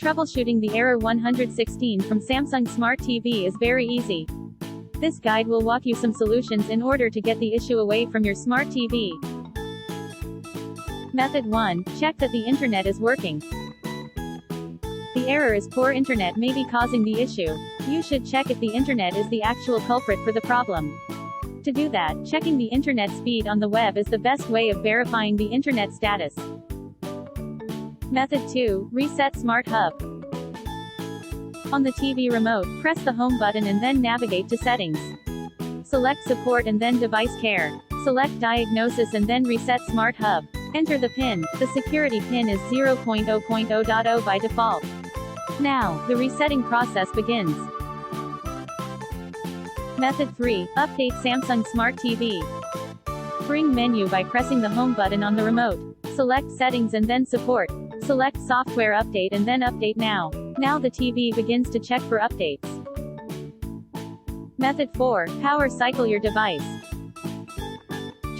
Troubleshooting the error 116 from Samsung Smart TV is very easy. This guide will walk you some solutions in order to get the issue away from your smart TV. Method 1. Check that the internet is working. The error is poor internet may be causing the issue. You should check if the internet is the actual culprit for the problem. To do that, checking the internet speed on the web is the best way of verifying the internet status. Method 2. Reset Smart Hub. On the TV remote, press the Home button and then navigate to Settings. Select Support and then Device Care. Select Diagnosis and then Reset Smart Hub. Enter the PIN. The security PIN is 0.0.0.0 by default. Now, the resetting process begins. Method 3. Update Samsung Smart TV. Bring menu by pressing the Home button on the remote. Select Settings and then Support. Select Software Update and then Update Now. Now the TV begins to check for updates. Method 4. Power cycle your device.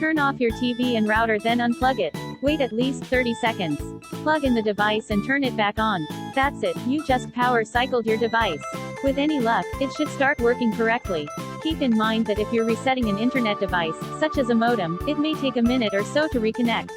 Turn off your TV and router then unplug it. Wait at least 30 seconds. Plug in the device and turn it back on. That's it, you just power cycled your device. With any luck, it should start working correctly. Keep in mind that if you're resetting an internet device, such as a modem, it may take a minute or so to reconnect.